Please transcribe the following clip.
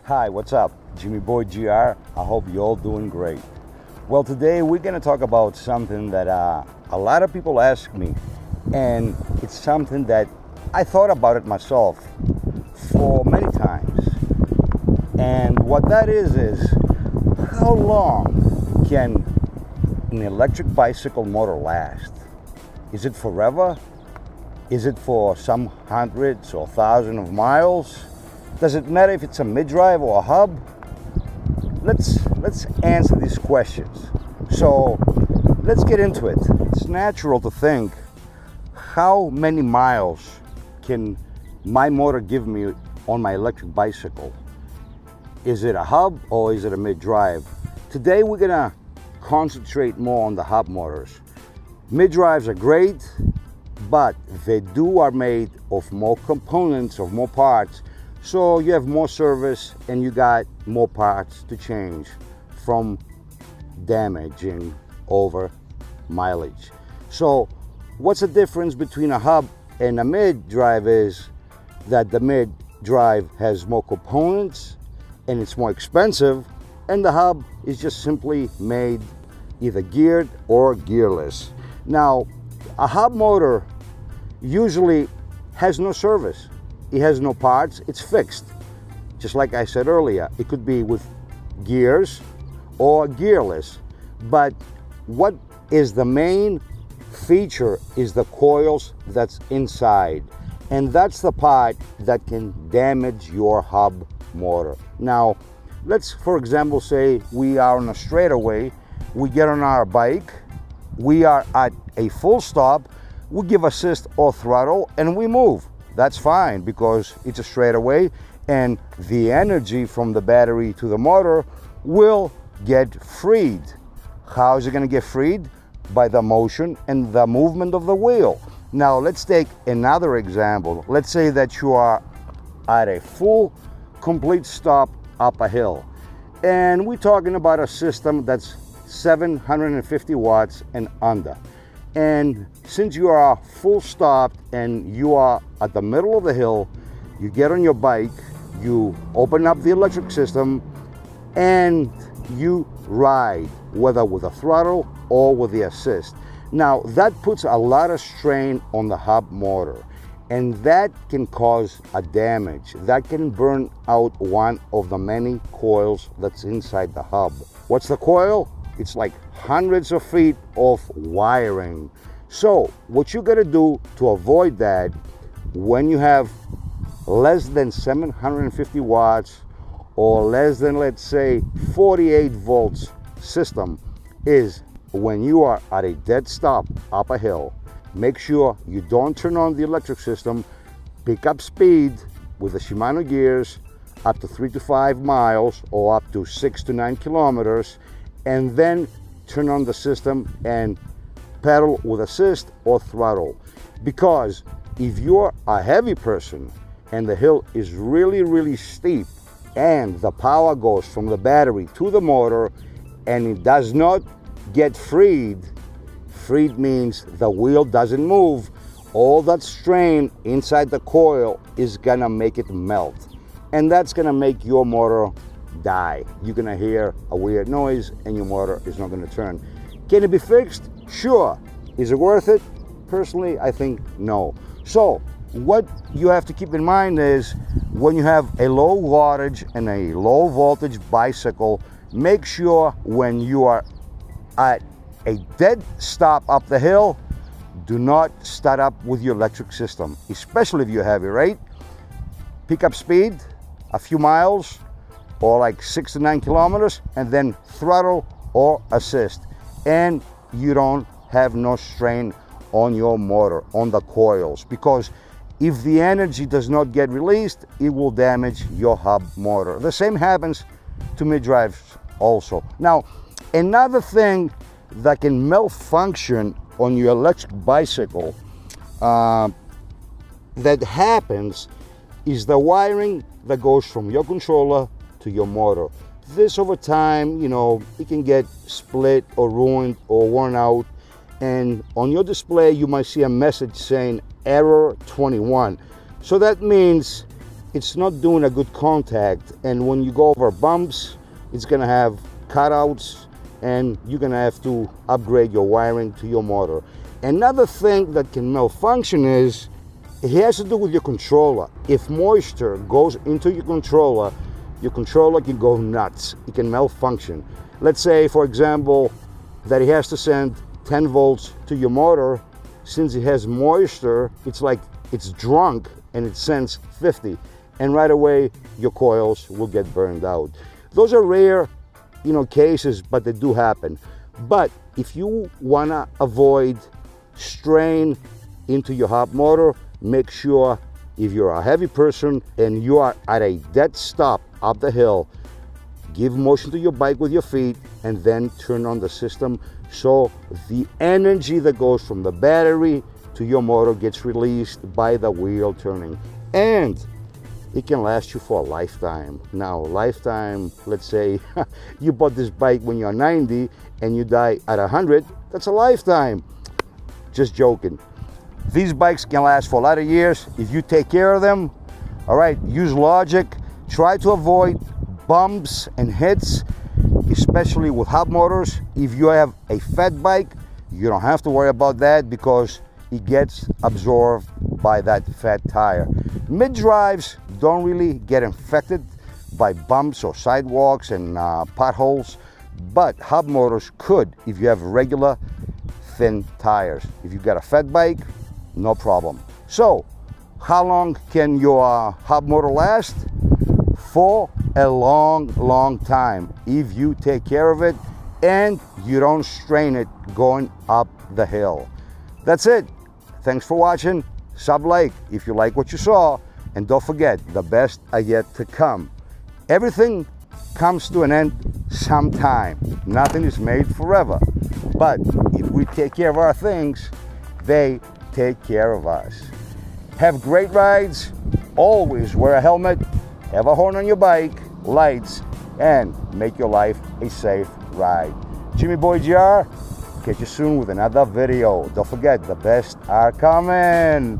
Hi, what's up? Jimmy Boy GR. I hope you're all doing great. Well, today we're going to talk about something that a lot of people ask me, and it's something that I thought about it myself for many times. And what that is how long can an electric bicycle motor last? Is it forever? Is it for some hundreds or thousands of miles? Does it matter if it's a mid-drive or a hub? Let's answer these questions. So let's get into it. It's natural to think, how many miles can my motor give me on my electric bicycle? Is it a hub or is it a mid-drive? Today we're gonna concentrate more on the hub motors. Mid-drives are great, but they are made of more components, of more parts, so you have more service and you got more parts to change from damaging over mileage. So what's the difference between a hub and a mid-drive is that the mid-drive has more components and it's more expensive, and the hub is just simply made either geared or gearless. Now, a hub motor usually has no service. It has no parts, it's fixed. Just like I said earlier, it could be with gears or gearless. But what is the main feature is the coils that's inside. And that's the part that can damage your hub motor. Now, let's, for example, say we are on a straightaway, we get on our bike, we are at a full stop, we give assist or throttle and we move. That's fine because it's a straightaway and the energy from the battery to the motor will get freed. How is it going to get freed? By the motion and the movement of the wheel. Now let's take another example. Let's say that you are at a full complete stop up a hill, and we're talking about a system that's 750 watts and under. And since you are full stopped and you are at the middle of the hill, you get on your bike, you open up the electric system and you ride, whether with a throttle or with the assist. Now that puts a lot of strain on the hub motor, and that can cause a damage. That can burn out one of the many coils that's inside the hub. What's the coil? It's like hundreds of feet of wiring. So what you gotta do to avoid that, when you have less than 750 watts or less than, let's say, 48 volts system, is when you are at a dead stop up a hill, make sure you don't turn on the electric system, pick up speed with the Shimano gears up to 3 to 5 miles or up to 6 to 9 kilometers, and then turn on the system and pedal with assist or throttle. Because if you're a heavy person and the hill is really steep and the power goes from the battery to the motor and it does not get freed means the wheel doesn't move, all that strain inside the coil is gonna make it melt, and that's gonna make your motor die. You're gonna hear a weird noise and your motor is not gonna turn. Can it be fixed? Sure. Is it worth it? Personally, I think no. So what you have to keep in mind is, when you have a low wattage and a low voltage bicycle, make sure when you are at a dead stop up the hill, do not start up with your electric system, especially if you're heavy, right? Pick up speed a few miles or like 6 to 9 kilometers and then throttle or assist, and you don't have no strain on your motor, on the coils, because if the energy does not get released, it will damage your hub motor. The same happens to mid-drives also. Now, another thing that can malfunction on your electric bicycle that happens is the wiring that goes from your controller to your motor. This over time, you know, it can get split or ruined or worn out, and on your display you might see a message saying error 21. So that means it's not doing a good contact, and when you go over bumps, it's gonna have cutouts, and you're gonna have to upgrade your wiring to your motor. Another thing that can malfunction is it has to do with your controller. If moisture goes into your controller can go nuts. It can malfunction. Let's say, for example, that it has to send 10 volts to your motor. Since it has moisture, it's like it's drunk and it sends 50, and right away your coils will get burned out. Those are rare, cases, but they do happen. But if you wanna avoid strain into your hub motor, make sure, if you're a heavy person and you are at a dead stop up the hill, give motion to your bike with your feet and then turn on the system so the energy that goes from the battery to your motor gets released by the wheel turning. And it can last you for a lifetime. Now, lifetime, let's say you bought this bike when you're 90 and you die at 100, that's a lifetime. Just joking. These bikes can last for a lot of years if you take care of them. All right, use logic. Try to avoid bumps and hits, especially with hub motors. If you have a fat bike, you don't have to worry about that because it gets absorbed by that fat tire. Mid-drives don't really get infected by bumps or sidewalks and potholes, but hub motors could if you have regular thin tires. If you've got a fat bike, no problem. So, how long can your hub motor last? For a long time, if you take care of it and you don't strain it going up the hill. That's it. Thanks for watching. Sub-like if you like what you saw, and don't forget, the best are yet to come. Everything comes to an end sometime. Nothing is made forever. But if we take care of our things, they take care of us. Have great rides. Always wear a helmet. Have a horn on your bike, lights, and make your life a safe ride. Jimmy Boy GR, catch you soon with another video. Don't forget, the best are coming.